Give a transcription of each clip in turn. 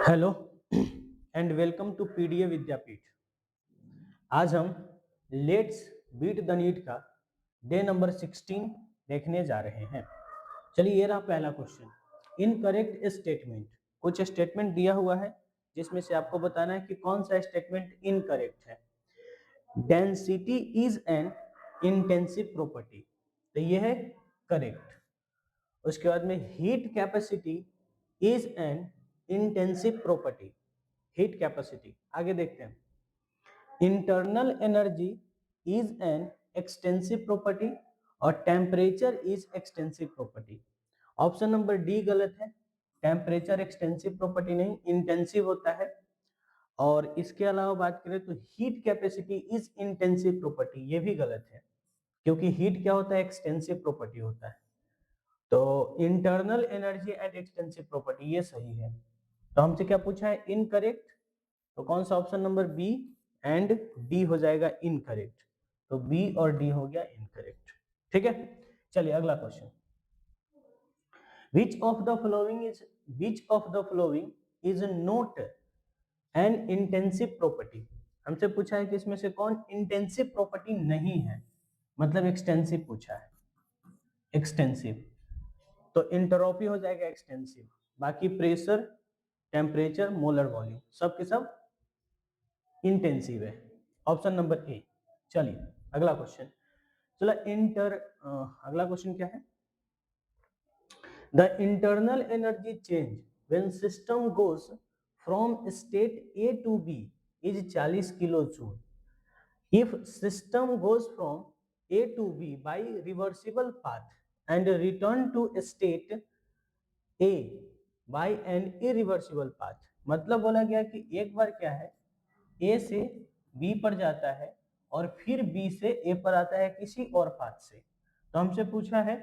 Hello and welcome to PDA Vidyapeeth. आज हम let's beat the NEET का डे नंबर 16 देखने जा रहे हैं। चलिए, ये रहा पहला क्वेश्चन। Incorrect statement. कुछ स्टेटमेंट दिया हुआ है जिसमें से आपको बताना है कि कौन सा स्टेटमेंट इनकरेक्ट है। Density is an intensive property, तो ये है करेक्ट। उसके बाद में heat capacity is an intensive property, heat capacity. आगे देखते हैं, internal energy is an extensive property और temperature is extensive property. Option number D गलत है, टेम्परेचर एक्सटेंसिव प्रॉपर्टी नहीं, इंटेंसिव होता है। और इसके अलावा बात करें तो heat capacity is intensive property, ये भी गलत है, क्योंकि हीट क्या होता है, एक्सटेंसिव प्रॉपर्टी होता है। तो internal energy and extensive property ये सही है। तो हमसे क्या पूछा है, इनकरेक्ट, तो कौन सा option number B and D हो जाएगा इनकरेक्ट। तो बी और डी हो गया इनकरेक्ट। ठीक है, चलिए अगला question. Which of the following is not an intensive property. हमसे पूछा है कि इसमें से कौन इंटेंसिव प्रॉपर्टी नहीं है, मतलब एक्सटेंसिव पूछा है। एक्सटेंसिव तो इंटरोपी हो जाएगा एक्सटेंसिव, बाकी प्रेशर, टेम्परेचर, मोलर वॉल्यूम सब के सब इंटेंसिव है। Option number A. चलिए अगला क्वेश्चन। चलो अगला क्वेश्चन क्या है, the internal energy change when system goes from state A to B is 40 kilo joule. If system goes from A to B by reversible path and return to state A by an irreversible path. मतलब बोला गया कि एक बार क्या है, ए से B पर जाता है और फिर बी से ए पर आता है किसी और पाथ से। तो हमसे पूछा है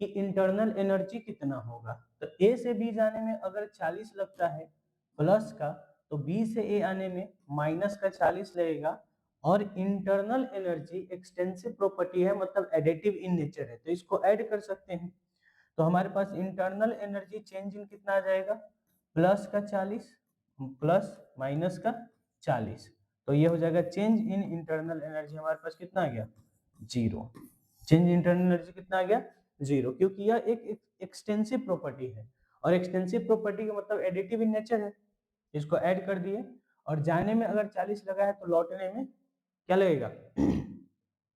कि इंटरनल एनर्जी कितना होगा। तो ए से बी जाने में अगर 40 लगता है प्लस का, तो बी से ए आने में माइनस का 40 लगेगा। और इंटरनल एनर्जी एक्सटेंसिव प्रॉपर्टी है, मतलब एडिटिव इन नेचर है, तो इसको ऐड कर सकते हैं। तो हमारे पास इंटरनल एनर्जी चेंज इन कितना आ जाएगा, प्लस का 40 प्लस माइनस का 40। तो ये हो जाएगा चेंज इन इंटरनल एनर्जी हमारे पास कितना आ गया, जीरो। चेंज इंटरनल एनर्जी कितना आ गया, जीरो, क्योंकि यह एक एक्सटेंसिव प्रॉपर्टी है और एक्सटेंसिव प्रॉपर्टी का मतलब एडिटिव इन नेचर है। इसको ऐड कर दिए और जाने में अगर 40 लगा है तो लौटने में क्या लगेगा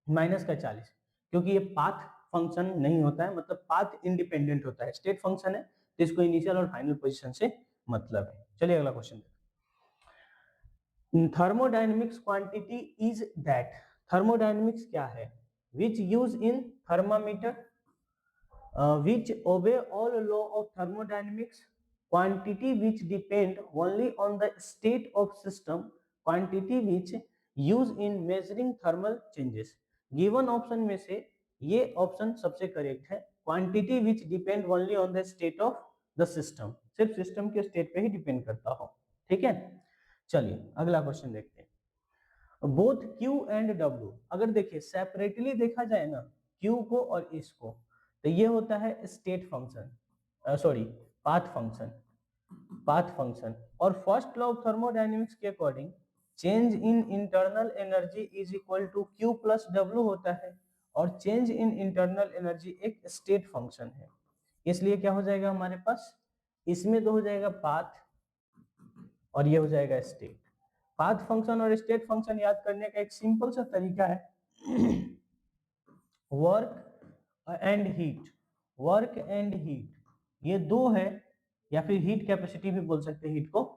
माइनस का 40, क्योंकि ये पाथ फंक्शन नहीं होता है, मतलब पाथ इंडिपेंडेंट होता है, स्टेट फंक्शन है, तो इसको इनिशियल और फाइनल पोजीशन से मतलब है। चलिए अगला question. Thermodynamics quantity is that. Thermodynamics क्या है, विच use in thermometer, which obey all law of thermodynamics, quantity which depend only on the state of system, quantity which use in measuring thermal changes। given option में से ये option सबसे correct है, quantity which depend only on the state of the system, सिर्फ system के state पे ही depend करता हो। ठीक है, चलिए अगला क्वेश्चन देखते हैं। बोथ Q एंड W, अगर देखिए सेपरेटली देखा जाए ना Q को और इसको, तो ये होता है state function, sorry path function, path function. और फर्स्ट लॉ ऑफ थर्मोडायनेमिक्स के according change in internal energy is equal to Q plus W होता है, और चेंज इन इंटरनल एनर्जी एक स्टेट फंक्शन है। इसलिए क्या हो जाएगा हमारे पास, इसमें तो हो जाएगा पाथ और ये हो जाएगा स्टेट। पाथ फंक्शन और स्टेट फंक्शन याद करने का एक सिंपल सा तरीका है, work and heat. Work and heat ये दो है, या फिर हीट कैपेसिटी भी बोल सकते हैं हीट को।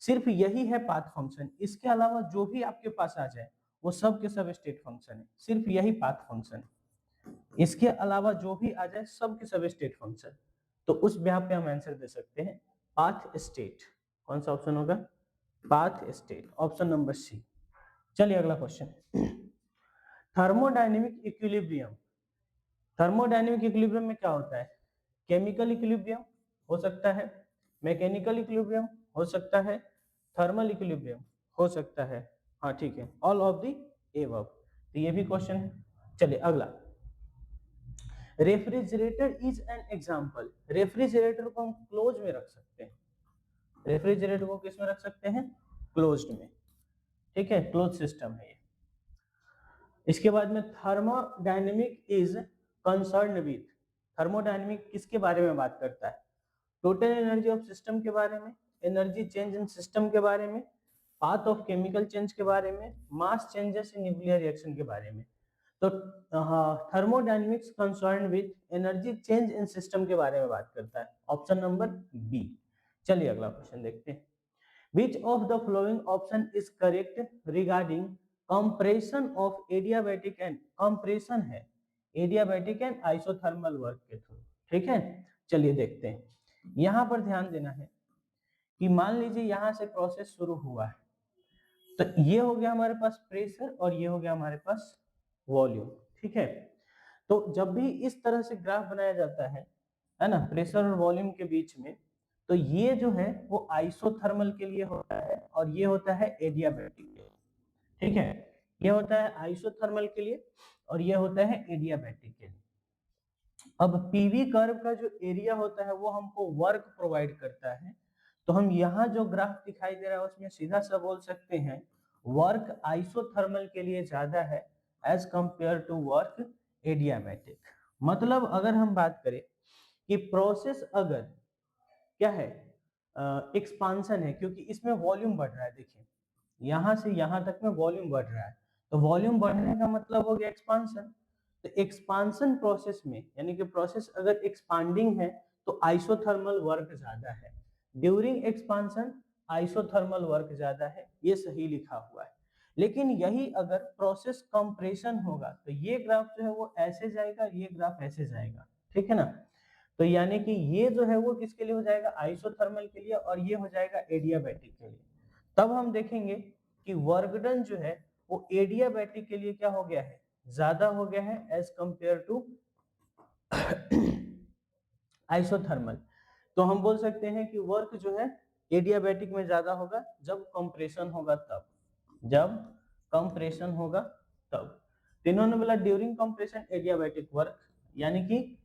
सिर्फ यही है पाथ फंक्शन, इसके अलावा जो भी आपके पास आ जाए वो सब के सब स्टेट फंक्शन है, सिर्फ यही पाथ फंक्शन है। इसके अलावा जो भी आ जाए सब के सब स्टेट फंक्शन। तो उस ब्याह पे हम आंसर दे सकते हैं पाथ स्टेट। कौन सा ऑप्शन होगा, path state, option number C. चलिए अगला question. Thermodynamic equilibrium. Thermodynamic equilibrium में क्या होता है, केमिकल इक्विलिब्रियम हो सकता है, मैकेनिकल इक्विलिब्रियम हो सकता है, थर्मल इक्विलिब्रियम हो सकता है। हाँ ठीक है, ऑल ऑफ द एबव। तो ये भी क्वेश्चन है। चलिए अगला, refrigerator is an example. Refrigerator को हम क्लोज में रख सकते हैं, रेफ्रिजरेटर को किस में रख सकते हैं, क्लोज्ड में, ठीक है, क्लोज सिस्टम है ये। इसके बाद में thermodynamic is concern with, thermodynamic किसके बारे में बात करता है, टोटल एनर्जी ऑफ सिस्टम के बारे में, एनर्जी चेंज इन सिस्टम के बारे में, पाथ ऑफ केमिकल चेंज के बारे में, मास चेंजेस इन न्यूक्लियर रिएक्शन के बारे में। तो thermodynamics concern with energy change in system के बारे में बात करता है, ऑप्शन नंबर बी। चलिए अगला क्वेश्चन देखते हैं। Which of the following option is correct regarding compression of adiabatic and compression है adiabatic and isothermal work के थ्रू, ठीक है। चलिए देखते हैं, यहाँ पर ध्यान देना है कि मान लीजिए यहाँ से प्रोसेस शुरू हुआ है, तो ये हो गया हमारे पास प्रेशर और ये हो गया हमारे पास वॉल्यूम, ठीक है। तो जब भी इस तरह से ग्राफ बनाया जाता है ना, प्रेशर और वॉल्यूम के बीच में, तो ये जो है वो आइसोथर्मल के लिए होता है और ये होता है एडियाबैटिक के लिए, ठीक है। ये होता है आइसोथर्मल के लिए और ये होता है एडियाबैटिक के लिए। अब पीवी कर्व का जो एरिया होता है वो हमको वर्क प्रोवाइड करता है, तो हम यहाँ जो ग्राफ दिखाई दे रहा है उसमें सीधा सा बोल सकते हैं वर्क आइसोथर्मल के लिए ज्यादा है as compare to work adiabatic. मतलब अगर हम बात करें कि प्रोसेस अगर क्या है, एक्सपांशन है, क्योंकि इसमें वॉल्यूम बढ़ रहा है, देखिए यहाँ से यहाँ तक में वॉल्यूम बढ़ रहा है, तो वॉल्यूम बढ़ने का मतलब हो गया एक्सपांशन। तो एक्सपांशन प्रोसेस में यानी कि प्रोसेस अगर एक्सपांडिंग है तो आइसोथर्मल वर्क ज्यादा है, ड्यूरिंग एक्सपांशन आइसोथर्मल वर्क ज्यादा है, ये सही लिखा हुआ है। लेकिन यही अगर प्रोसेस कंप्रेशन होगा तो ये ग्राफ जो है वो ऐसे जाएगा, ये ग्राफ ऐसे जाएगा, ठीक है ना। तो यानी कि ये जो है वो किसके लिए हो जाएगा, आइसोथर्मल के लिए, और ये हो जाएगा एडियाबैटिक के लिए। तब हम देखेंगे कि वर्क डन जो है वो एडियाबैटिक के लिए क्या हो गया है, ज्यादा हो गया है एज कंपेयर टू आइसोथर्मल। तो हम बोल सकते हैं कि वर्क जो है एडियाबैटिक में ज्यादा होगा जब कंप्रेशन होगा तब, जब कंप्रेशन होगा तब। तीनों ने बोला ड्यूरिंग कंप्रेशन एडियाबैटिक वर्क, यानी कि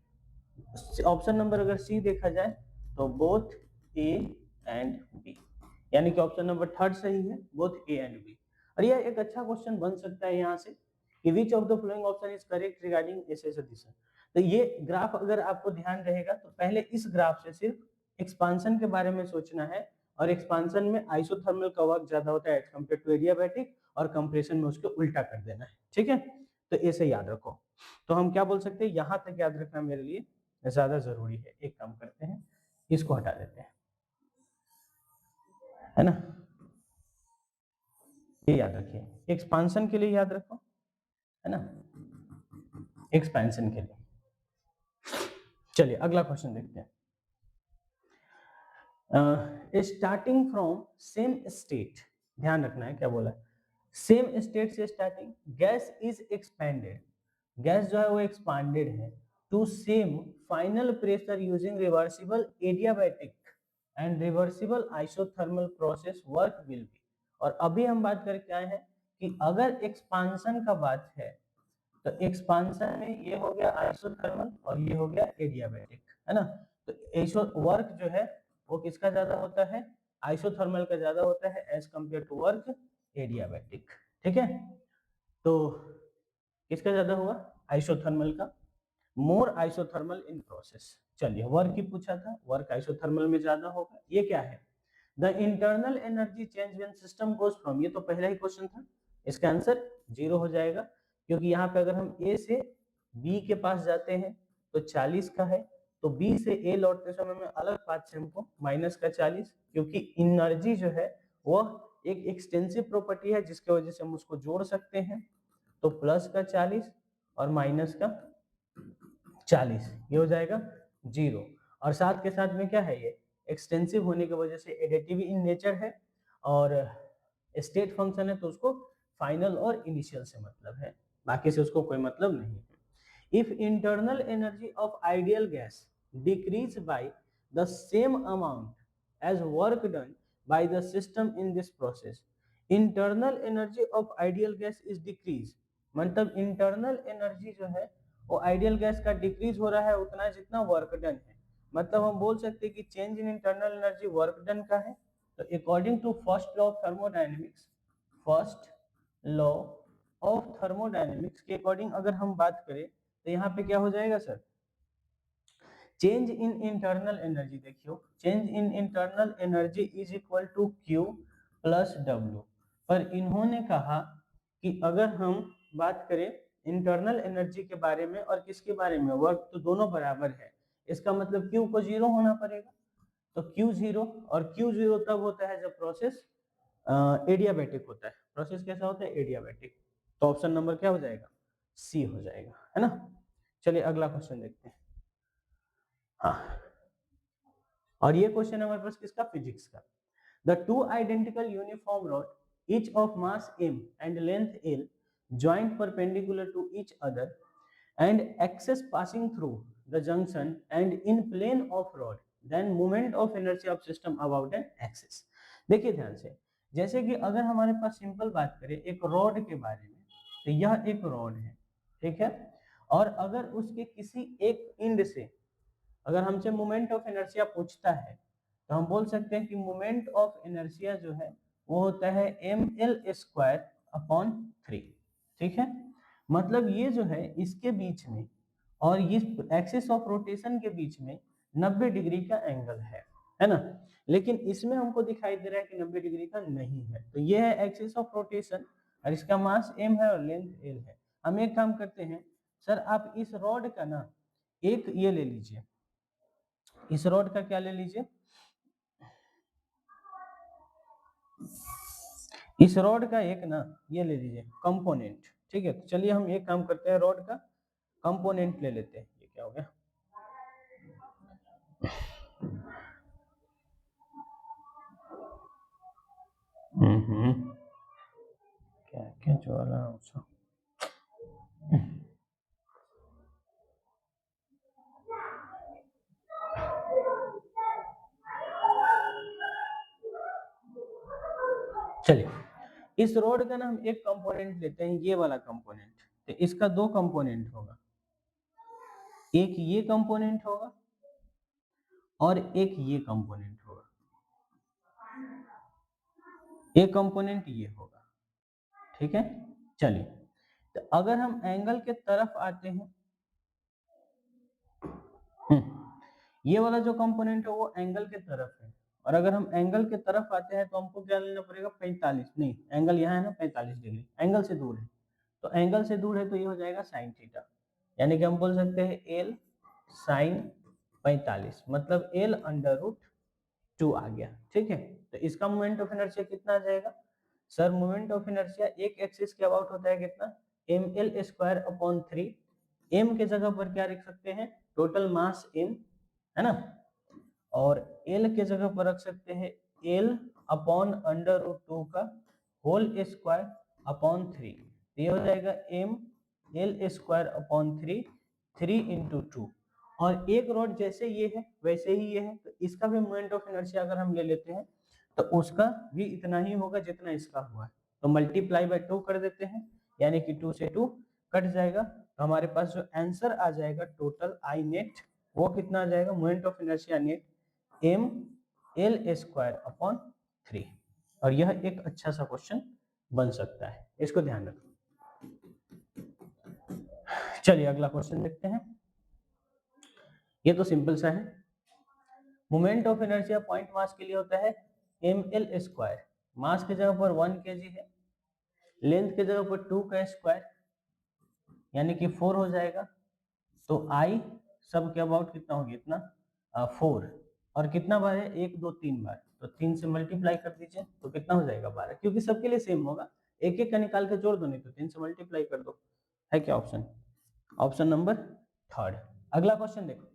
ऑप्शन नंबर अगर सी देखा जाए तो बोथ ए एंड बी, यानी कि ऑप्शन नंबर थर्ड सही है, बोथ ए एंड बी। और यह एक अच्छा क्वेश्चन बन सकता है यहाँ से कि which of the following option is correct regarding SS addition. तो ये ग्राफ अगर आपको ध्यान रहेगा तो पहले इस ग्राफ से सिर्फ एक्सपांशन के बारे में सोचना है, और एक्सपांशन में आइसोथर्मल का वर्क ज्यादा होता है एज कंपेयर टू एडियाबैटिक, और कंप्रेशन में उसके उल्टा कर देना है, ठीक है। तो ऐसे याद रखो। तो हम क्या बोल सकते हैं, यहाँ तक याद रखना मेरे लिए ज्यादा जरूरी है। एक काम करते हैं, इसको हटा देते हैं, है ना। ये याद रखिए, एक्सपांशन के लिए याद रखो, है ना, एक्सपेंशन के लिए। चलिए अगला क्वेश्चन देखते हैं। स्टार्टिंग फ्रॉम सेम स्टेट, ध्यान रखना है क्या बोला, सेम स्टेट से starting, gas is expanded, gas जो है वो एक्सपांडेड है to same final pressure using reversible adiabatic and reversible isothermal process work will be. और अभी हम बात करके आए हैं कि अगर एक्सपांशन का बात है तो एक्सपांशन में ये हो गया आइसोथर्मल और ये हो गया एडियाबैटिक, है ना। तो वर्क जो है वो किसका ज्यादा होता है, आइसोथर्मल का ज्यादा होता है as compare to work adiabatic, ठीक है। तो किसका ज्यादा हुआ, आइसोथर्मल का, मोर आइसोथर्मल इन प्रोसेस। चलिए वर्क ही पूछा था, वर्क आइसोथर्मल में ज्यादा होगा। ये क्या है, the internal energy change when system goes from, ये तो पहला ही क्वेश्चन था, इसका आंसर 0 हो जाएगा, क्योंकि यहाँ पे अगर हम ए से बी के पास जाते हैं तो 40 का है, तो बी से ए लौटते समय में अलग पाथ से हमको माइनस का 40, क्योंकि एनर्जी जो है वह एक एक्सटेंसिव प्रॉपर्टी है जिसकी वजह से हम उसको जोड़ सकते हैं, तो प्लस का 40 और माइनस का 40, ये हो जाएगा 0। और साथ के साथ में क्या है, ये एक्सटेंसिव होने की वजह से एडिटिव इन नेचर है, और स्टेट फंक्शन है तो उसको फाइनल और इनिशियल से मतलब है, बाकी से उसको कोई मतलब नहीं है। If internal energy of ideal gas decrease by the same amount as work done by the system in this process, internal energy of ideal gas is decrease, मतलब इंटरनल एनर्जी जो है वो आइडियल गैस का decrease हो रहा है उतना जितना वर्क डन है। मतलब हम बोल सकते हैं कि change in internal energy work done का है तो according to first law of thermodynamics, first law of thermodynamics के अकॉर्डिंग अगर हम बात करें तो यहाँ पे क्या हो जाएगा sir, change in internal energy, देखियो change in internal energy is equal to Q plus W. पर इन्होंने कहा कि अगर हम बात करें इंटरनल एनर्जी के बारे में और किसके बारे में, वर्क तो दोनों बराबर है, इसका मतलब क्यू को जीरो होना पड़ेगा। तो क्यू जीरो, और क्यू जीरो तब होता है जब प्रोसेस एडियाबैटिक होता है। प्रोसेस कैसा होता है, एडियाबैटिक। तो ऑप्शन नंबर क्या हो जाएगा, सी हो जाएगा, है ना। चलिए अगला क्वेश्चन देखते हैं। हाँ, और ये क्वेश्चन है हमारे पास किसका, फिजिक्स का। The two identical uniform rod each of mass m and length l joined perpendicular to each other and axis passing through the junction and in plane of rod, then moment of inertia of system about an axis। देखिए ध्यान से, जैसे कि अगर हमारे पास simple बात करें एक रॉड के बारे में, तो यह एक रॉड है, ठीक है, और अगर उसके किसी एक एंड से अगर हमसे मोमेंट ऑफ इनर्शिया पूछता है तो हम बोल सकते हैं कि मोमेंट ऑफ इनर्शिया जो है वो होता है ml²/3, ठीक है। मतलब ये जो है इसके बीच में और इस एक्सिस ऑफ रोटेशन के बीच में 90 डिग्री का एंगल है ना। लेकिन इसमें हमको दिखाई दे रहा है कि 90 डिग्री का नहीं है। तो ये है एक्सिस ऑफ रोटेशन और इसका मास m है और लेंथ l है। हम एक काम करते हैं सर, आप इस रॉड का ना एक ये ले लीजिए, इस रॉड का क्या ले लीजिए, इस रॉड का एक ना ये ले लीजिए कंपोनेंट, ठीक है। तो चलिए हम एक काम करते हैं, रॉड का कंपोनेंट ले लेते हैं। ये क्या हो गया, क्या क्या जो वाला उसको चलिए इस रोड का ना हम एक कंपोनेंट लेते हैं, ये वाला कंपोनेंट। तो इसका दो कंपोनेंट होगा, एक ये कंपोनेंट होगा और एक ये कंपोनेंट होगा, एक कंपोनेंट ये होगा, ठीक है। चलिए तो अगर हम एंगल के तरफ आते हैं, ये वाला जो कंपोनेंट है वो एंगल के तरफ है, और अगर हम एंगल के तरफ आते हैं तो हमको क्या लेना पड़ेगा, 45, नहीं एंगल यहाँ है ना 45 डिग्री, एंगल से दूर है, तो एंगल से दूर है तो ये हो जाएगा साइन थीटा। यानी कि हम बोल सकते हैं एल साइन 45, मतलब L√2 आ गया, ठीक है। तो इसका मोमेंट ऑफ इनर्शिया कितना आ जाएगा सर, मोमेंट ऑफ इनर्शिया एक एक्सिस के अबाउट होता है कितना, ml²/3। m के जगह पर क्या रख सकते हैं, टोटल मास m, है ना, और l के जगह पर रख सकते हैं L/√2 का होल² 3। ये हो जाएगा ml²/3, 3 × 2। और एक रॉड जैसे ये है वैसे ही ये है, तो इसका भी मोमेंट ऑफ इनर्शिया अगर हम ले लेते हैं तो उसका भी इतना ही होगा जितना इसका हुआ है। तो मल्टीप्लाई बाय 2 कर देते हैं, यानी कि 2 से 2 कट जाएगा। तो हमारे पास जो आंसर आ जाएगा टोटल आई नेट, वो कितना आ जाएगा, moment of inertia net ml²/3। और यह एक अच्छा सा क्वेश्चन बन सकता है, इसको ध्यान रखो। चलिए अगला क्वेश्चन देखते हैं। ये तो सिंपल सा है, moment of inertia point mass के लिए होता है ml²। मास की जगह पर 1 kg है, लेंथ की जगह पर 2 का स्क्वायर यानी कि 4 हो जाएगा। तो आई सब के अबाउट कितना होगी, इतना 4, और कितना बार है, 1 2 3 बार, तो 3 से मल्टीप्लाई कर दीजिए तो कितना हो जाएगा 12, क्योंकि सबके लिए सेम होगा, एक एक का निकाल के जोड़ दो, नहीं तो 3 से मल्टीप्लाई कर दो। है क्या ऑप्शन, ऑप्शन नंबर 3। अगला क्वेश्चन देखो,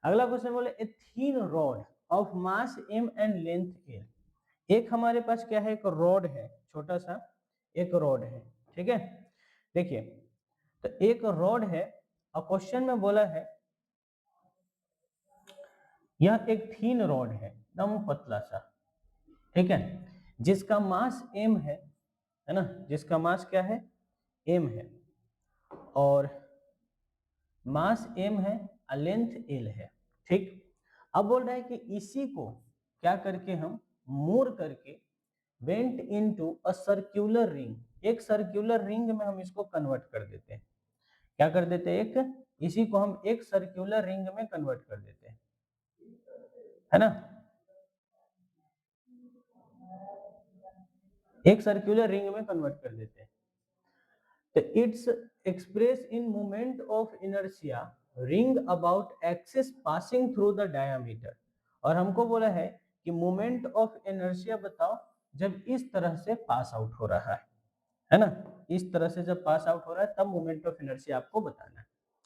अगला क्वेश्चन बोले a thin rod of mass m and length l। एक हमारे पास क्या है, एक रॉड है, छोटा सा एक रॉड है, ठीक है। देखिए तो एक रॉड है और क्वेश्चन में बोला है यह एक थीन रॉड है, एकदम पतला सा, ठीक है, जिसका मास m है ना, जिसका मास क्या है, m है, और मास m है और लेंथ l है, ठीक। अब बोल रहा है कि इसी को क्या करके हम मूव करके went into a circular ring, एक सर्कुलर रिंग में हम इसको कन्वर्ट कर देते हैं। क्या कर देते हैं, एक इसी को हम एक सर्कुलर रिंग में कन्वर्ट कर देते हैं, है ना। एक सर्कुलर रिंग में कन्वर्ट कर देते हैं। तो it's express in moment of inertia ring about axis passing through the diameter. और हमको बोला है कि मोमेंट ऑफ इनर्शिया बताओ जब इस तरह से पास आउट हो रहा है ना, इस तरह से जब पास आउट हो रहा है तब मोमेंट ऑफ इनर्शिया आपको बताना है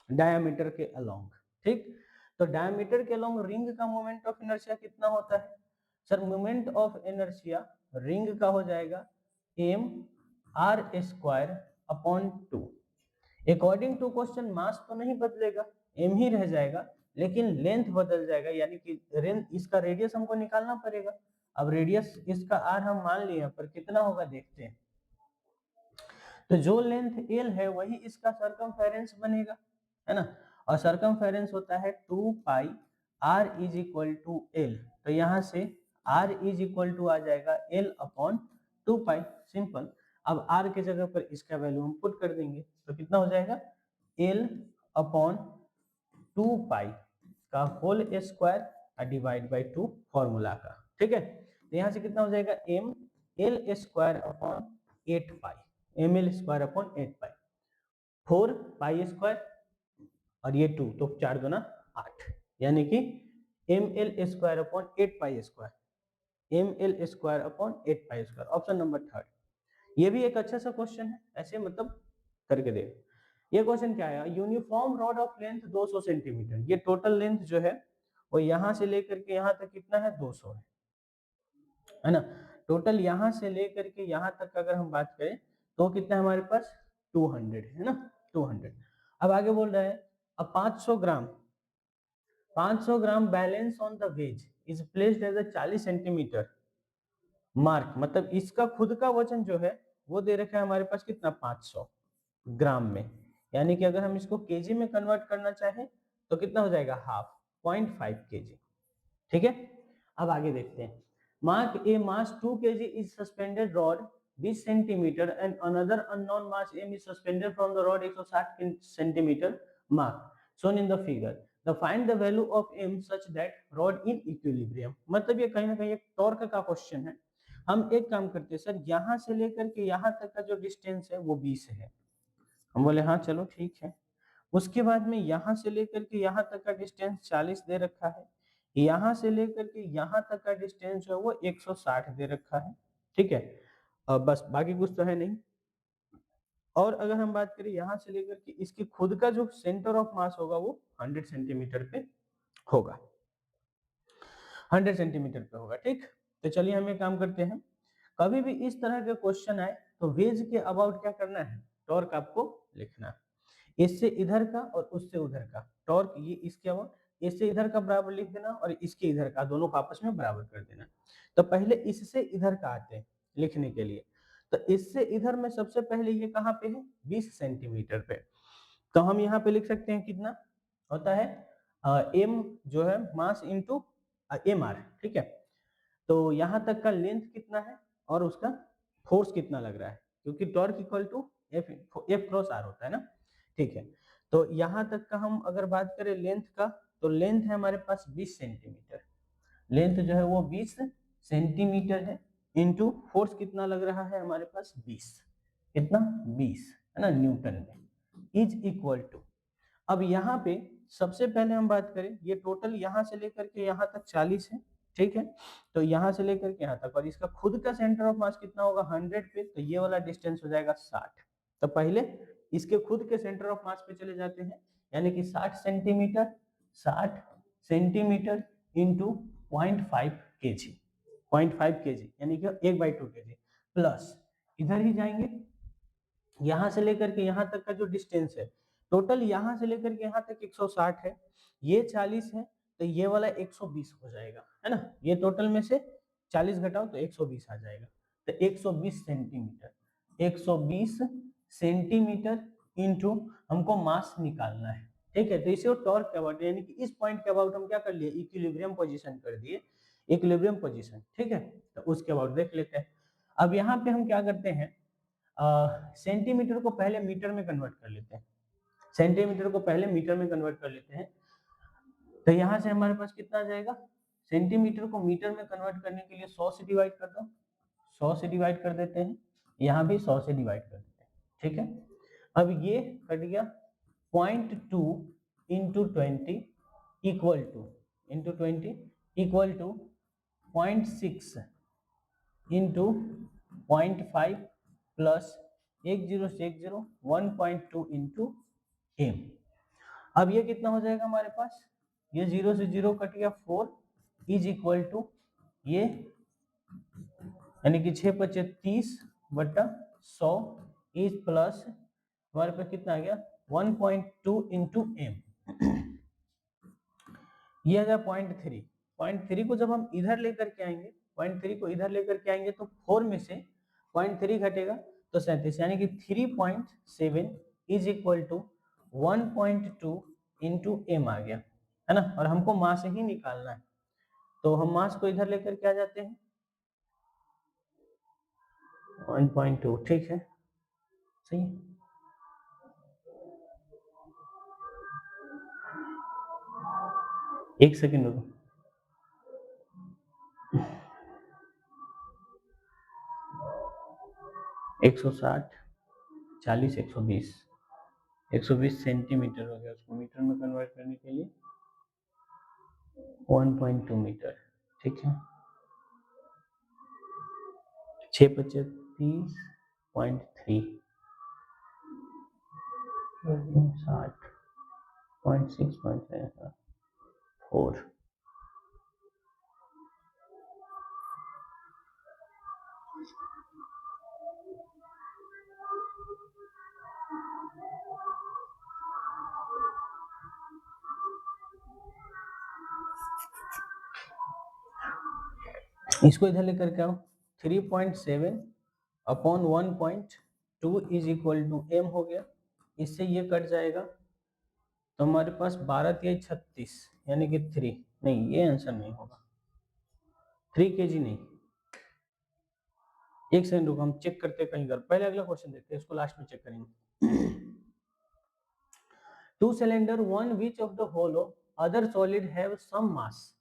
डायमीटर के अलोंग। ठीक, तो डायमीटर के अलोंग रिंग का मोमेंट ऑफ इनर्शिया कितना होता है sir? Moment of inertia ring का हो जाएगा m r square upon 2। According to question mass तो नहीं बदलेगा, m ही रह जाएगा, लेकिन लेंथ बदल जाएगा, यानी कि इसका रेडियस हमको निकालना पड़ेगा। अब रेडियस इसका r हम मान लिए, पर कितना होगा देखते हैं। तो जो लेंथ l है वही इसका सरकमफेरेंस बनेगा, है ना। और सरकमफेरेंस होता है 2 pi r is equal to l। तो यहाँ से r इज इक्वल टू आ जाएगा l अपॉन 2 पाई, सिंपल। अब r के जगह पर इसका वैल्यू हम पुट कर देंगे, तो कितना हो जाएगा l अपॉन 2 पाई का whole square divide by 2 formula का। ठीक है, तो यहाँ से कितना हो जाएगा m l square upon 8 pi, M L square upon 8 pi, 4 pi square और ये 2, तो 4 दूना 8, यानी कि M L square upon 8 pi square, M L square upon 8 pi square, option number 3। ये भी एक अच्छा सा क्वेश्चन है, ऐसे मतलब करके देखो। ये क्वेश्चन क्या है, uniform rod of length 200 centimetre, ये टोटल लेंथ जो है वो यहां से लेकर के यहां तक कितना है 200 है ना। टोटल यहां से लेकर के यहां तक अगर हम बात करें तो कितना है हमारे पास 200 है ना, 200। अब आगे बोल रहा है अब 500 gram balance on the wedge is placed as a 40 centimetre mark, मतलब इसका खुद का वजन जो है वो दे रखा है हमारे पास कितना 500 ग्राम में, यानी कि अगर हम इसको केजी में कन्वर्ट करना चाहें तो कितना हो जाएगा हाफ 0.5 केजी। ठीक है, अब आगे देखते हैं। Mark A mass 2 kg is suspended rod 20 centimetre and another unknown mass m is suspended from the rod 160 centimetre mark shown in the figure. The find the value of m such that rod in equilibrium। मतलब ये कहीं ना कहीं एक torque का question है। हम एक काम करते हैं सर, यहाँ से लेकर के यहाँ तक का जो डिस्टेंस है वो 20 है। हम बोले हाँ चलो ठीक है। उसके बाद में यहाँ से लेकर के यहाँ तक का डिस्टेंस 40 दे रखा है, यहाँ से लेकर के यहाँ तक का डिस्टेंस जो है वो 160 दे रखा है। ठीक है, बस बाकी कुछ तो है नहीं। और अगर हम बात करें यहाँ से लेकर के इसकी खुद का जो सेंटर ऑफ मास होगा वो 100 सेंटीमीटर पे होगा, 100 सेंटीमीटर पे होगा। ठीक, तो चलिए हम एक काम करते हैं, कभी भी इस तरह के क्वेश्चन आए तो वेज के अबाउट क्या करना है, टॉर्क आपको लिखना है। इससे इधर का और उससे उधर का टॉर्क, ये इसके अबाउट, इससे इधर का बराबर लिख देना और इसके इधर का, दोनों को आपस में बराबर कर देना। तो पहले इससे इधर का आते हैं लिखने के लिए, तो इससे इधर में सबसे पहले ये कहाँ पे है 20 सेंटीमीटर पे, तो हम यहाँ पे लिख सकते हैं कितना होता है m जो है मास इंटू एम आर। ठीक है, तो यहाँ तक का लेंथ कितना है और उसका फोर्स कितना लग रहा है, क्योंकि torque equal to F cross R होता है ना। ठीक है, तो यहाँ तक का हम अगर बात करें लेंथ का, तो लेंथ है हमारे पास 20 सेंटीमीटर, लेंथ जो है वो 20 सेंटीमीटर है, इंटू फोर्स कितना लग रहा है हमारे पास 20, कितना 20 है ना न्यूटन में, इज इक्वल टू। अब यहाँ पे सबसे पहले हम बात करें, ये टोटल यहाँ से लेकर के यहाँ तक 40 है। ठीक है, तो यहाँ से लेकर के यहाँ तक, और इसका खुद का सेंटर ऑफ मास कितना होगा 100 पे, तो ये वाला डिस्टेंस हो जाएगा 60। तो पहले इसके खुद के सेंटर ऑफ मास पे चले जाते हैं, यानी कि 60 centimetre, 60 centimetre into 0.5 KG, 0.5 KG यानी कि 1/2 केजी, प्लस इधर ही जाएंगे, यहाँ से लेकर के यहाँ तक का जो डिस्टेंस है, टोटल यहाँ से लेकर के यहाँ तक 160 है, ये 40 है, तो ये वाला 120 हो जाएगा, है ना। ये टोटल में से 40 घटाओ तो 120 आ जाएगा, तो 120 सेंटीमीटर, 120 सेंटीमीटर इंटू हमको मास निकालना है। ठीक है, तो इसे टॉर्क के अबाउट, यानी कि इस पॉइंट के अबाउट हम क्या कर लिए, इक्विलिब्रियम पोजीशन कर दिए। इक्विलिब्रियम पोजीशन, ठीक है। तो उसके अबाउट देख लेते हैं। अब यहाँ पे हम क्या करते हैं, सेंटीमीटर को पहले मीटर में कन्वर्ट कर लेते हैं, सेंटीमीटर को पहले मीटर में कन्वर्ट कर लेते हैं। तो यहाँ से हमारे पास कितना आ जाएगा, सेंटीमीटर को मीटर में कन्वर्ट करने के लिए 100 से डिवाइड कर दो, 100 से डिवाइड कर देते हैं, यहाँ भी 100 से डिवाइड कर देते हैं, ठीक है। अब ये कट गया 0.2 into 20 equal to 0.6 into 0.5 plus 10 से 10 1.2 इंटू एम। अब ये कितना हो जाएगा हमारे पास, ये 0 से 0 कट गया 4 इज इक्वल टू ये यानी कि 6 पचे 30 बटा 100 इज प्लस हमारे पास कितना आ गया 1.2 इंटू एम। ये आ गया 0.3। 0.3 को जब हम इधर लेकर के आएंगे, 0.3 को इधर लेकर के आएंगे तो 4 में से 0.3 घटेगा तो 37, यानी कि 3.7 is equal to 1.2 into M आ गया, है ना। और हमको मास ही निकालना है, तो हम मास को इधर लेकर के आ जाते हैं 1.2, ठीक है, सही है। एक सेकेंड रुको, 160 40 120 सेंटीमीटर हो गया, उसको मीटर में कन्वर्ट करने के लिए 1.2 मीटर, ठीक है। 6 पचे 30.3 60.6.4। इसको इधर लेकर के आओ, 3.7 upon 1.2 is equal to M हो गया, इससे ये कट जाएगा तो हमारे पास 12 या 36 यानी कि 3, नहीं ये आंसर नहीं होगा, 3 kg नहीं। एक सेकंड रुको, हम चेक करते कहीं कर, पहले अगला क्वेश्चन देखते हैं, इसको लास्ट में चेक करेंगे। Two cylinder, one which of the hollow other solid have some mass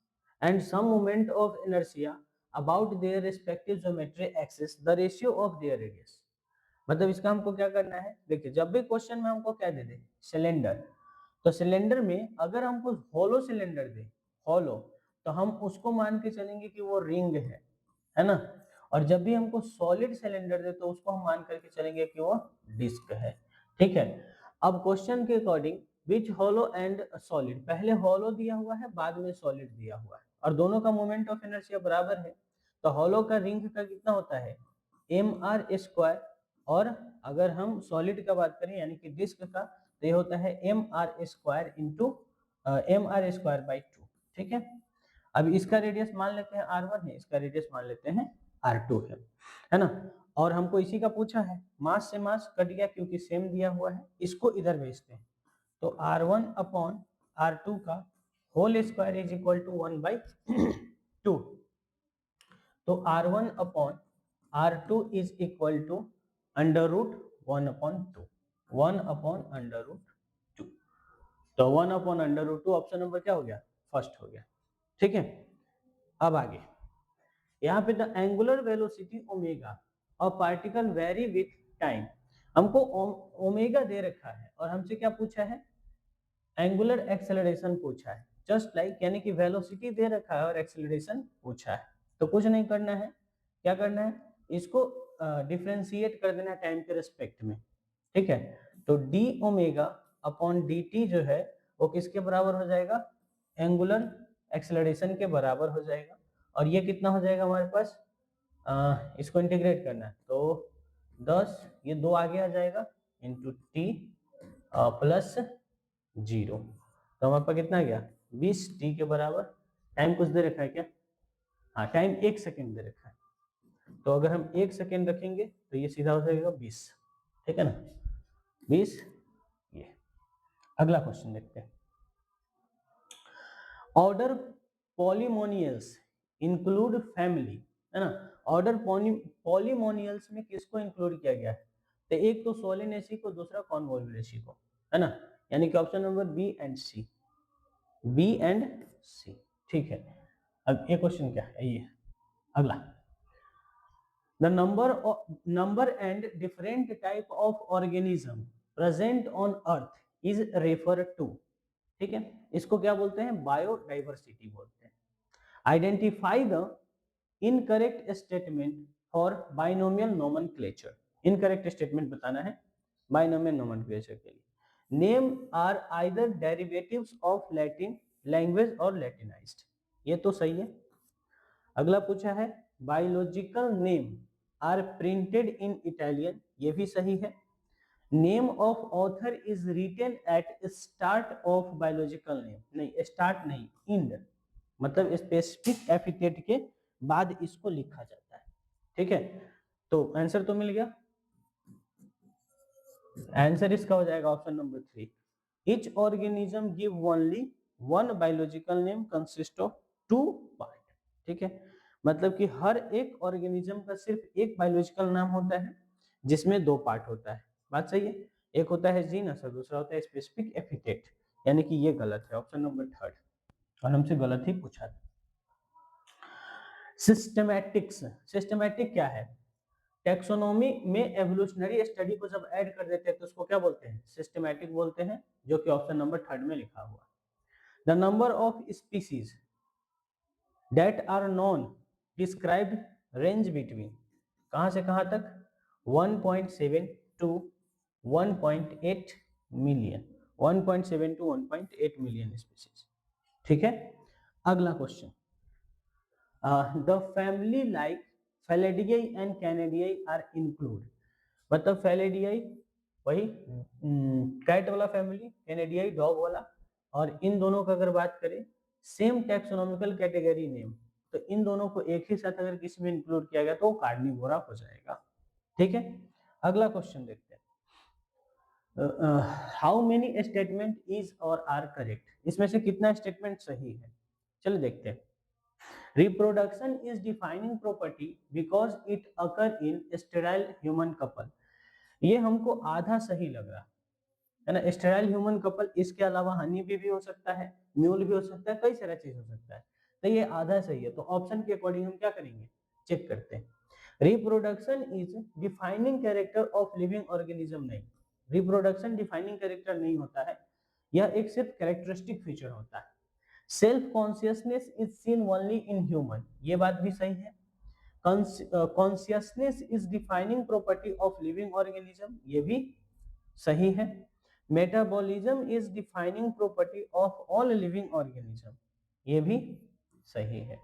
and some moment of inertia about their respective geometry axis, the ratio of their radius। मतलब इसका हमको क्या करना है, देखिए जब भी क्वेश्चन में हमको क्या दे दे सिलेंडर, तो सिलेंडर में अगर हमको होलो सिलेंडर दे, होलो, तो हम उसको मान के चलेंगे कि वो रिंग है ना। और जब भी हमको सॉलिड सिलेंडर दे तो उसको हम मान करके चलेंगे कि वो डिस्क है, ठीक है। अब क्वेश्चन के according which hollow and solid, पहले होलो दिया हुआ है बाद में सॉलिड दिया हुआ है और दोनों का मोमेंट ऑफ इनर्शिया बराबर है, तो होलो का रिंग का कितना होता है mr², और अगर हम सॉलिड का बात करें यानी कि डिस्क का तो ये होता है mr² इंटू mr²/2, ठीक है। अब इसका रेडियस मान लेते हैं r1 है, इसका रेडियस मान लेते हैं r2 है ना। और हमको इसी का पूछा है, मास से मास कट गया क्योंकि सेम दिया हुआ है, इसको इधर भेजते हैं तो r1 अपॉन r2 का whole square is equal to 1/2, तो r1 upon r2 is equal to under root 1/2, 1/2, तो 1/2 ऑप्शन नंबर क्या हो गया, फर्स्ट हो गया, ठीक है। अब आगे यहाँ पे द एंगुलर वेलोसिटी ओमेगा और पार्टिकल वेरी विथ टाइम, हमको ओमेगा दे रखा है और हमसे क्या पूछा है, एंगुलर एक्सेलरेशन पूछा है, जस्ट लाइक यानी कि वेलोसिटी दे रखा है और एक्सेलरेशन पूछा है, तो कुछ नहीं करना है, क्या करना है, इसको डिफरेंशिएट कर देना टाइम के रिस्पेक्ट में, ठीक है। तो D omega upon D T जो है वो किसके बराबर हो जाएगा, एंगुलर एक्सेलरेशन के बराबर हो जाएगा, और ये कितना हो जाएगा हमारे पास, इसको इंटीग्रेट करना है तो 10, ये 2 आगे आ जाएगा इंटू टी प्लस 0, तो हमारे पास कितना गया 20 टी के बराबर। टाइम कुछ दे रखा है क्या, हाँ टाइम 1 सेकेंड दे रखा है, तो अगर हम 1 सेकेंड रखेंगे तो ये सीधा हो जाएगा 20, ठीक है ना, 20। ये अगला क्वेश्चन देखते हैं, ऑर्डर पॉलीमोनियल्स इंक्लूड फैमिली, है ना। ऑर्डर पॉलीमोनियल्स में किसको इंक्लूड किया गया है? तो एक तो सोलिनेसी को, दूसरा कॉन्वोल्यूलेसी को, है ना। यानी कि option number B and C, B and C. ठीक है, अब ये क्वेश्चन क्या है, ये अगला, the number and different type of organism present on earth is refer to. ठीक है, इसको क्या बोलते हैं? बायोडाइवर्सिटी बोलते हैं। Identify the incorrect statement for binomial nomenclature. Incorrect statement बताना है बाइनोमियल नोमेनक्लेचर के लिए। Name are either derivatives of Latin language और लैटिनाइज्ड, ये तो सही है। अगला पूछा है biological name are printed in Italian, ये भी सही है। Name of author is written at start of biological name, नहीं स्टार्ट नहीं, इंड, मतलब स्पेसिफिक एपिथेट के बाद इसको लिखा जाता है। ठीक है, तो आंसर तो मिल गया। आंसर इसका हो जाएगा option number 3। Each organism give only one biological name consist of two part. ठीक है, मतलब कि हर एक ऑर्गेनिज्म का सिर्फ एक बायोलॉजिकल नाम होता है जिसमें दो पार्ट होता है। बात सही है, एक होता है जीनस और दूसरा होता है स्पेसिफिक एपिथेट, यानी कि ये गलत है, ऑप्शन नंबर 3 और हमसे गलत ही पूछा था। सिस्टमैटिक्स, सिस्टमैटिक क्या है? टेक्सोनॉमी में एवोल्यूशनरी स्टडी को जब ऐड कर देते हैं तो उसको क्या बोलते हैं? सिस्टमैटिक बोलते हैं, जो कि ऑप्शन नंबर 3 में लिखा हुआ। The number of species that are non described range between, कहां से कहां तक? 1.7 to 1.8 million, 1.7 to 1.8 million species. ठीक है, अगला question, the family like Felidae and Canidae are include, मतलब फेलिडियाई वही कैट वाला फैमिली, कैनिडियाई डॉग वाला, और इन दोनों का अगर बात करें सेम टैक्सोनॉमिकल कैटेगरी नेम, तो इन दोनों को एक ही साथ अगर किसी में इंक्लूड किया गया तो वो कार्निवोरा हो जाएगा। ठीक है, अगला क्वेश्चन देखते हैं, हाउ मेनी स्टेटमेंट इज और आर करेक्ट, इसमें से कितना स्टेटमेंट सही है? चलो देखते हैं। Reproduction is defining property because it occur in sterile human couple, ये हमको आधा सही लग रहा है ना। स्टेराइल ह्यूमन कपल, इसके अलावा हनी भी हो सकता है, म्यूल भी हो सकता है, कई सारा चीज हो सकता है, तो ये आधा सही है। तो ऑप्शन के अकॉर्डिंग हम क्या करेंगे, चेक करते हैं। Reproduction is defining character of living organism, नहीं, रिप्रोडक्शन डिफाइनिंग कैरेक्टर नहीं होता है, यह एक सिर्फ कैरेक्टरिस्टिक फीचर होता है। Self consciousness is seen only in human, ये बात भी सही है। Consciousness is defining property of living organism, ये भी सही है। Metabolism is defining property of all living organism, ये भी सही है।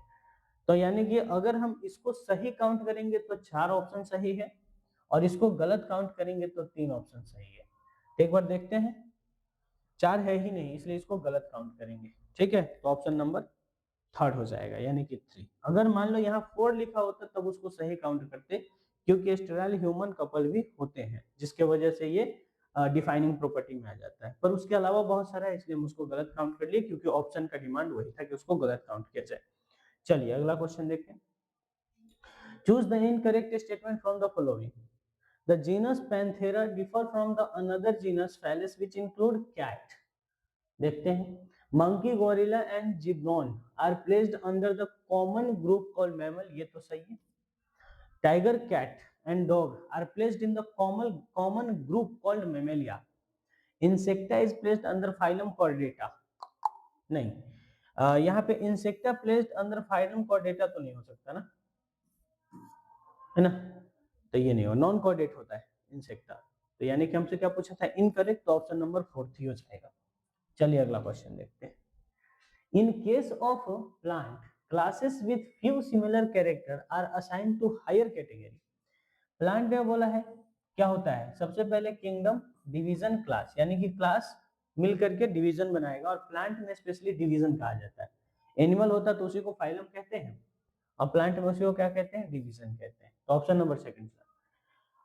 तो यानी कि अगर हम इसको सही काउंट करेंगे तो 4 ऑप्शन सही है, और इसको गलत काउंट करेंगे तो 3 ऑप्शन सही है। एक बार देखते हैं, 4 है ही नहीं इसलिए इसको गलत काउंट करेंगे। ठीक है, तो ऑप्शन नंबर 3 हो जाएगा, यानी कि 3। अगर मान लो यहाँ 4 लिखा होता तब उसको सही काउंट करते, क्योंकि स्टेराइल ह्यूमन कपल भी होते हैं जिसके वजह से ये डिफाइनिंग प्रॉपर्टी में आ जाता है, पर उसके अलावा बहुत सारा है इसलिए हम उसको गलत काउंट कर लिए, क्योंकि ऑप्शन का डिमांड वही था कि उसको गलत काउंट किया जाए। चलिए अगला क्वेश्चन देखें। Choose the incorrect statement from the following, the genus Panthera differ from the another genus Felis which include cat. देखते हैं, monkey, gorilla and gibbon are placed under the common group called mammal, ये तो सही है। Tiger, cat and dog are placed in the common group called Mammalia. Insecta is placed under phylum Chordata, नहीं, यहाँ पे Insecta placed under phylum Chordata तो नहीं हो सकता ना, है ना, तो ये नहीं हो, नॉन कॉर्डेट होता है इंसेक्टा, तो यानी कि हमसे क्या पूछा था, इनकरेक्ट, तो ऑप्शन नंबर 4 हो जाएगा। चलिए अगला क्वेश्चन देखते हैं। In case of plant, classes with few similar character are assigned to higher category. Plant में बोला है क्या होता है, सबसे पहले किंगडम, डिवीजन, क्लास, यानी कि क्लास मिल करके डिवीजन बनाएगा, और प्लांट में स्पेशली डिवीजन कहा जाता है। एनिमल होता तो उसी को फाइलम कहते हैं, और प्लांट में उसी को क्या कहते हैं, डिवीजन कहते हैं। तो ऑप्शन नंबर 2।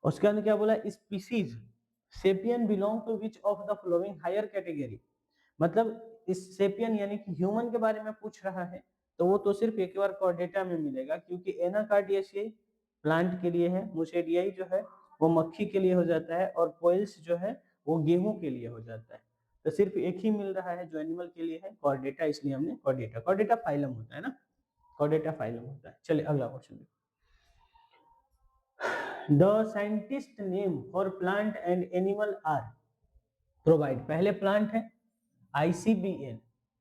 उसके अंदर क्या बोला, species sapien belong to which of the following higher category, मतलब इस सेपियन यानी कि ह्यूमन के बारे में पूछ रहा है, तो वो तो सिर्फ एक बार कॉर्डेटा में मिलेगा, क्योंकि एनाकार्डियेशियाई प्लांट के लिए है, मुसेडियाई जो है वो मक्खी के लिए हो जाता है, और कोइल्स जो है वो गेहूं के लिए हो जाता है। तो सिर्फ एक ही मिल रहा है जो एनिमल के लिए है, कॉर्डेटा, इसलिए हमने कॉर्डेटा, कॉर्डेटा फाइलम होता है ना, कॉर्डेटा फाइलम होता है। चलिए अगला question. The scientist name for plant and animal are, provide, पहले प्लांट है ICBN,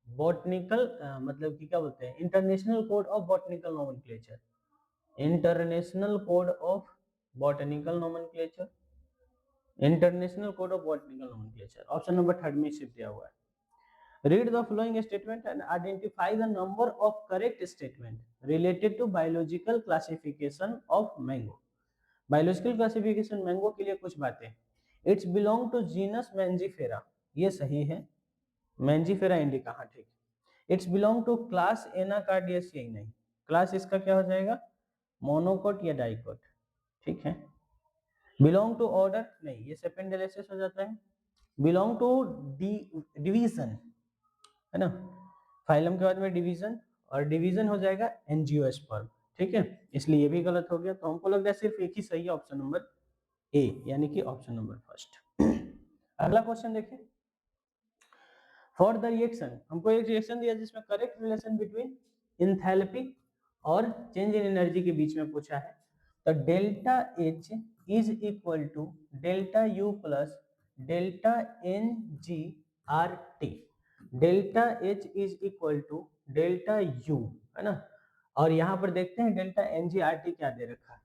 बॉटनिकल मतलब कि क्या बोलते हैं, international code of botanical nomenclature, international code of botanical nomenclature, international code of botanical nomenclature, option number 3 में शिफ्ट दिया हुआ है। Read the following statement and identify the number of correct statement related to biological classification of mango. Biological classification mango के लिए कुछ बातें। It's belong to genus Mangifera, ये सही है, Mangifera indica, हाँ ठीक। It's belong to class Anacardiaceae, नहीं, क्लास इसका क्या हो जाएगा, मोनोकोट या डाइकोट, ठीक है। Belong to order, नहीं, ये सेपेंडेलेसिस हो जाता है। Belong to डिवीजन, है ना, फाइलम के बाद में डिवीजन, और डिवीजन हो जाएगा एंजियोस्पर्म, ठीक है, इसलिए ये भी गलत हो गया। तो हमको लग रहा है सिर्फ एक ही सही है, ऑप्शन नंबर ए, यानी कि ऑप्शन नंबर फर्स्ट। अगला क्वेश्चन देखिए। फॉर द रिएक्शन, हमको एक रिएक्शन दिया जिसमें करेक्ट रिलेशन बिटवीन इंथैल्पी और चेंज इन एनर्जी के बीच में पूछा है। तो delta H is equal to delta U plus delta N G R T, delta H is equal to delta U, है ना, और यहाँ पर देखते हैं delta N G R T क्या दे रखा है।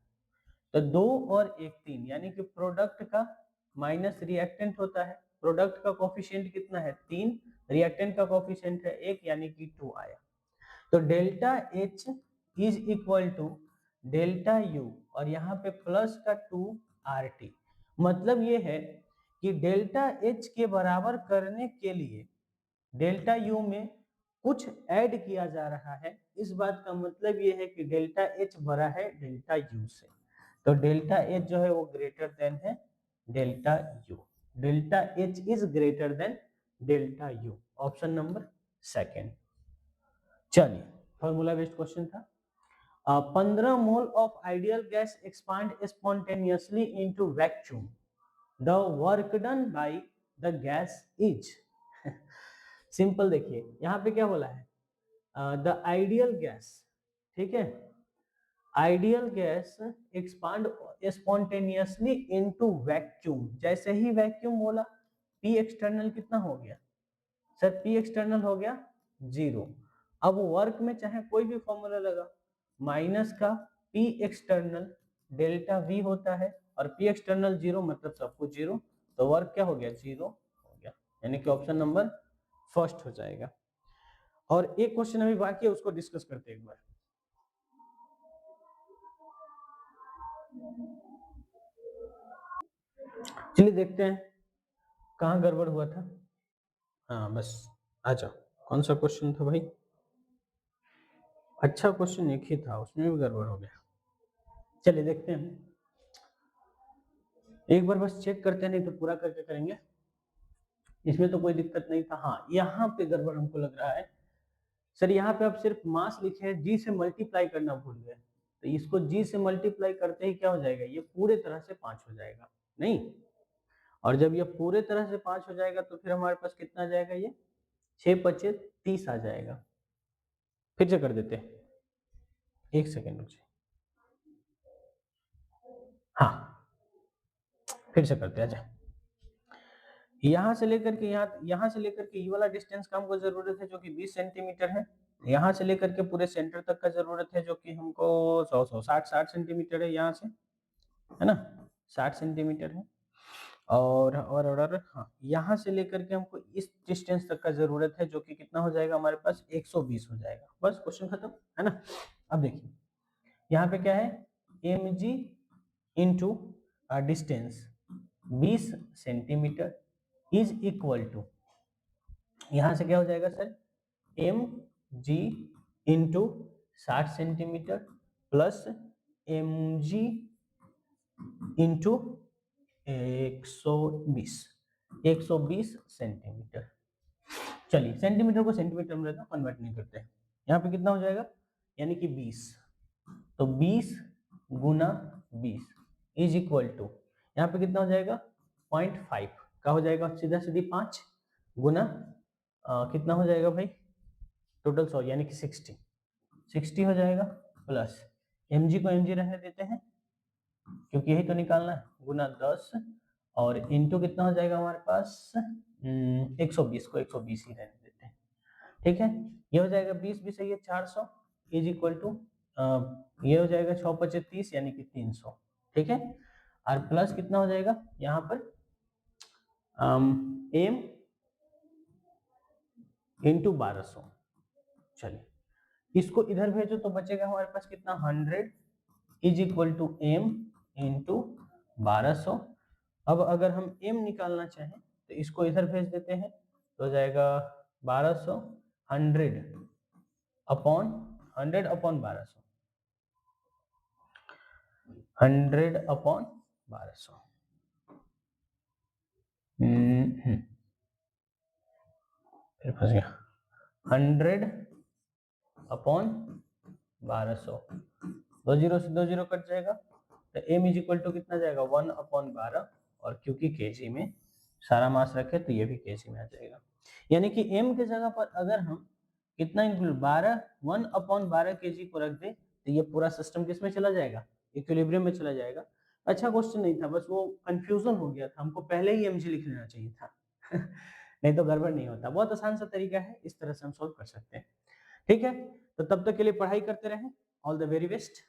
तो 2 और 1 3, यानी कि प्रोडक्ट का माइनस रिएक्टेंट होता है, प्रोडक्ट का कोफिशिएंट कितना है 3, रिएक्टेंट का कोफिशिएंट है 1, यानी कि 2 आया। तो delta H is equal to delta U, और यहाँ पे प्लस का 2 आर टी, मतलब ये है कि डेल्टा एच के बराबर करने के लिए डेल्टा यू में कुछ ऐड किया जा रहा है। इस बात का मतलब ये है कि डेल्टा एच बड़ा है डेल्टा यू से, तो डेल्टा एच जो है वो ग्रेटर देन है delta U, delta H is greater than delta U, option number second. चलिए फॉर्मूला बेस्ड क्वेश्चन था। 15 mole of ideal gas expand spontaneously into vacuum, the work done by the gas is. Simple देखिए, यहाँ पे क्या बोला है, the ideal gas, ठीक है, ideal gas expand spontaneously into vacuum, जैसे ही वैक्यूम बोला पी एक्सटर्नल कितना हो गया सर, पी एक्सटर्नल हो गया 0। अब वर्क में चाहे कोई भी फॉर्मूला लगा, माइनस का पी एक्सटर्नल डेल्टा वी होता है, और पी एक्सटर्नल 0 मतलब सब कुछ 0, तो वर्क क्या हो गया 0 हो गया, यानी कि ऑप्शन नंबर फर्स्ट हो जाएगा। और एक क्वेश्चन अभी बाकी है, उसको डिस्कस करते हैं एक बार। चलिए देखते हैं कहाँ गड़बड़ हुआ था। हाँ बस आ जाओ, कौन सा क्वेश्चन था भाई, अच्छा क्वेश्चन एक ही था, उसमें भी गड़बड़ हो गया। चलिए देखते हैं एक बार, बस चेक करते हैं, नहीं तो पूरा करके करेंगे। इसमें तो कोई दिक्कत नहीं था। हाँ यहाँ पे गड़बड़ हमको लग रहा है सर, यहाँ पे आप सिर्फ मास लिखे हैं, जी से मल्टीप्लाई करना भूल गए, तो इसको जी से मल्टीप्लाई करते ही क्या हो जाएगा, ये पूरे तरह से 5 हो जाएगा, नहीं, और जब ये पूरे तरह से 5 हो जाएगा तो फिर हमारे पास कितना आ जाएगा, ये 6 25 30 आ जाएगा। फिर से कर देते हैं, एक सेकेंड रुकिए, हाँ फिर से करते हैं। अच्छा, यहाँ से लेकर के यहाँ से लेकर के ये वाला डिस्टेंस का हमको जरूरत है जो कि 20 सेंटीमीटर है, यहाँ से लेकर के पूरे सेंटर तक का जरूरत है जो कि हमको 60 सेंटीमीटर है, यहाँ से, है ना, 60 सेंटीमीटर है, और हाँ यहाँ से लेकर के हमको इस डिस्टेंस तक का जरूरत है जो कि कितना हो जाएगा हमारे पास 120 हो जाएगा। बस क्वेश्चन खत्म, है ना। अब देखिए यहाँ पे क्या है, M G into distance 20 centimetre is equal to, यहाँ से क्या हो जाएगा sir, M G into 60 centimetre plus M G into 120 centimetre. चलिए सेंटीमीटर को सेंटीमीटर में कन्वर्ट नहीं करते, यहाँ पे कितना हो जाएगा, यानी कि 20, तो 20 गुना 20 इज इक्वल टू, यहाँ पे कितना हो जाएगा 0.5 का हो जाएगा, सीधा सीधी 5 गुना कितना हो जाएगा भाई टोटल 100 यानी कि 60 हो जाएगा, प्लस mg को mg रहने देते हैं क्योंकि यही तो निकालना है, गुना 10 और इंटू कितना हो जाएगा हमारे पास 120 को 120 ही रहने देते हैं, ठीक है। ये हो जाएगा 20 भी सही है 400 इज इक्वल टू ये हो जाएगा 6 पचे 30 यानी कि 300, ठीक है। और प्लस कितना हो जाएगा यहाँ पर m इंटू 1200, चलिए इसको इधर भेजो तो बचेगा हमारे पास कितना 100 is equal to m into 1200। अब अगर हम m निकालना चाहें तो इसको इधर भेज देते हैं तो हो जाएगा 1200 100 अपॉन 100 अपॉन 1200 100 अपॉन 1200 फिर फंस गया 100 अपॉन 1200, 2 जीरो से 2 जीरो कट जाएगा तो m इज इक्वल टू कितना जाएगा 1 अपॉन 12 और क्योंकि केजी में सारा मास रखे तो ये भी केजी में आ जाएगा, यानी कि m के जगह पर अगर हम कितना इंक्लूड 12 1 अपॉन 12 केजी को रख दे तो ये पूरा सिस्टम किस में चला जाएगा, इक्विलिब्रियम में चला जाएगा। अच्छा क्वेश्चन नहीं था, बस वो कंफ्यूजन हो गया था, हमको पहले ही mg लिख लेना चाहिए था नहीं तो गड़बड़ नहीं होता। बहुत आसान सा तरीका है, इस तरह से हम सॉल्व कर सकते हैं, ठीक है। तो तब तक के लिए पढ़ाई करते रहें, ऑल द वेरी बेस्ट।